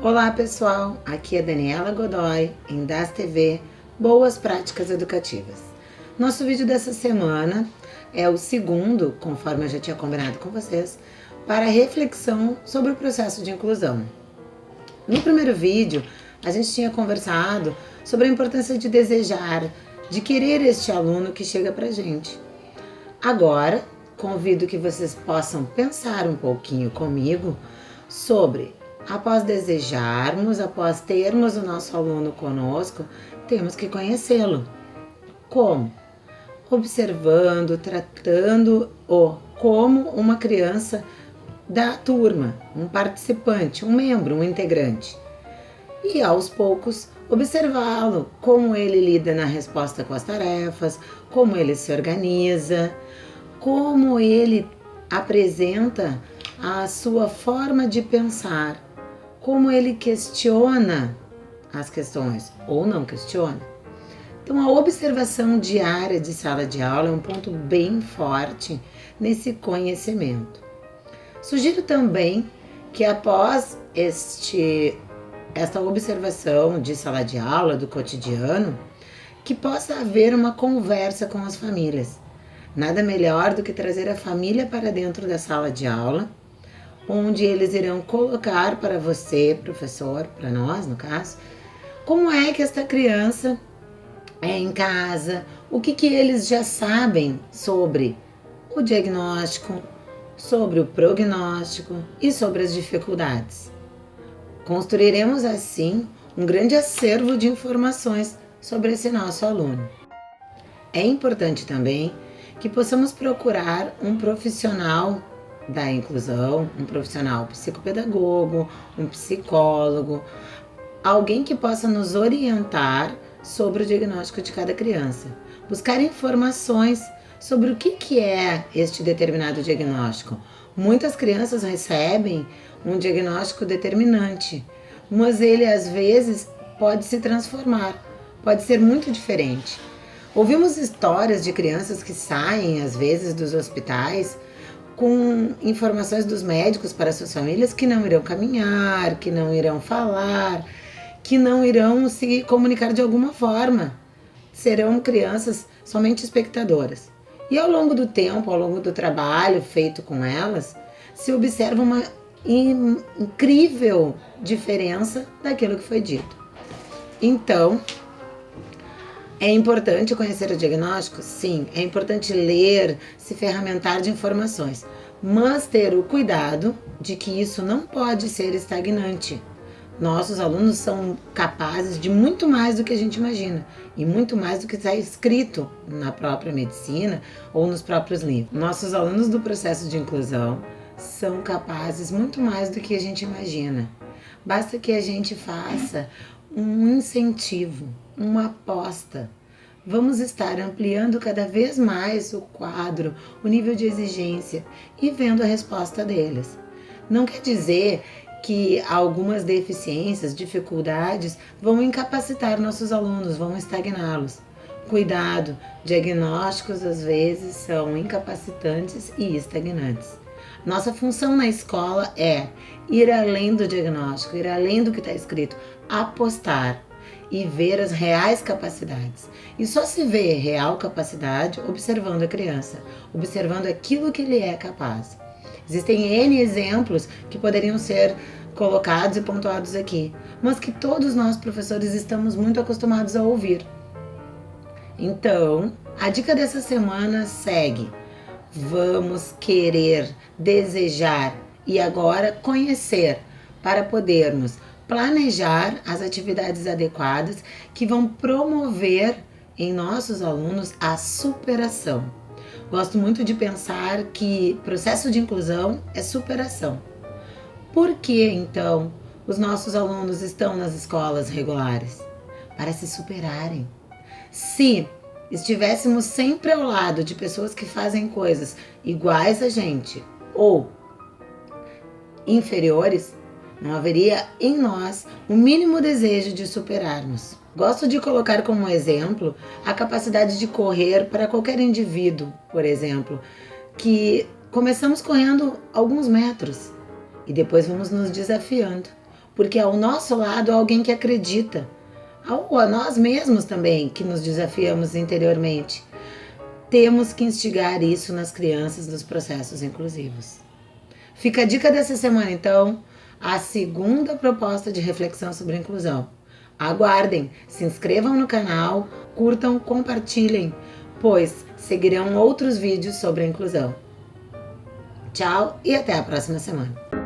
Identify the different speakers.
Speaker 1: Olá pessoal, aqui é Daniela Godoy, em Das TV, Boas Práticas Educativas. Nosso vídeo dessa semana é o segundo, conforme eu já tinha combinado com vocês, para reflexão sobre o processo de inclusão. No primeiro vídeo, a gente tinha conversado sobre a importância de desejar, de querer este aluno que chega pra gente. Agora, convido que vocês possam pensar um pouquinho comigo sobre, após desejarmos, após termos o nosso aluno conosco, temos que Como? Observando, tratando-o como uma criança da turma, um participante, um membro, um integrante. E aos poucos observá-lo, como ele lida na resposta com as tarefas, como ele se organiza, como ele apresenta a sua forma de pensar, como ele questiona as questões ou não questiona. Então, a observação diária de sala de aula é um ponto bem forte nesse conhecimento. Sugiro também que após esta observação de sala de aula, do cotidiano, que possa haver uma conversa com as famílias. Nada melhor do que trazer a família para dentro da sala de aula, onde eles irão colocar para você, professor, para nós no caso, como é que esta criança é em casa, o que eles já sabem sobre o diagnóstico, sobre o prognóstico e sobre as dificuldades. Construiremos assim um grande acervo de informações sobre esse nosso aluno. É importante também que possamos procurar um profissional da inclusão, um profissional psicopedagogo, um psicólogo, alguém que possa nos orientar sobre o diagnóstico de cada criança. Buscar informações sobre o que é este determinado diagnóstico. Muitas crianças recebem um diagnóstico determinante, mas ele às vezes pode se transformar, pode ser muito diferente. Ouvimos histórias de crianças que saem às vezes dos hospitais com informações dos médicos para suas famílias que não irão caminhar, que não irão falar, que não irão se comunicar de alguma forma. Serão crianças somente espectadoras. E ao longo do tempo, ao longo do trabalho feito com elas, se observa uma incrível diferença daquilo que foi dito. Então, é importante conhecer o diagnóstico? Sim. É importante ler, se ferramentar de informações, mas ter o cuidado de que isso não pode ser estagnante. Nossos alunos são capazes de muito mais do que a gente imagina e muito mais do que está escrito na própria medicina ou nos próprios livros. Nossos alunos do processo de inclusão são capazes muito mais do que a gente imagina. Basta que a gente faça um incentivo, uma aposta. Vamos estar ampliando cada vez mais o quadro, o nível de exigência e vendo a resposta deles. Não quer dizer que algumas deficiências, dificuldades vão incapacitar nossos alunos, vão estagná-los. Cuidado, diagnósticos às vezes são incapacitantes e estagnantes. Nossa função na escola é ir além do diagnóstico, ir além do que está escrito, apostar e ver as reais capacidades. E só se vê real capacidade observando a criança, observando aquilo que ele é capaz. Existem N exemplos que poderiam ser colocados e pontuados aqui, mas que todos nós professores estamos muito acostumados a ouvir. Então, a dica dessa semana segue: vamos querer, desejar e agora conhecer para podermos planejar as atividades adequadas que vão promover em nossos alunos a superação. Gosto muito de pensar que processo de inclusão é superação. Por que, então, os nossos alunos estão nas escolas regulares? Para se superarem. Se estivéssemos sempre ao lado de pessoas que fazem coisas iguais a gente ou inferiores, não haveria em nós o mínimo desejo de superarmos. Gosto de colocar como exemplo a capacidade de correr para qualquer indivíduo, por exemplo, que começamos correndo alguns metros e depois vamos nos desafiando. porque ao nosso lado há alguém que acredita, ou a nós mesmos também, que nos desafiamos interiormente. Temos que instigar isso nas crianças dos processos inclusivos. Fica a dica dessa semana, então, a segunda proposta de reflexão sobre inclusão. Aguardem, se inscrevam no canal, curtam, compartilhem, pois seguirão outros vídeos sobre a inclusão. Tchau e até a próxima semana.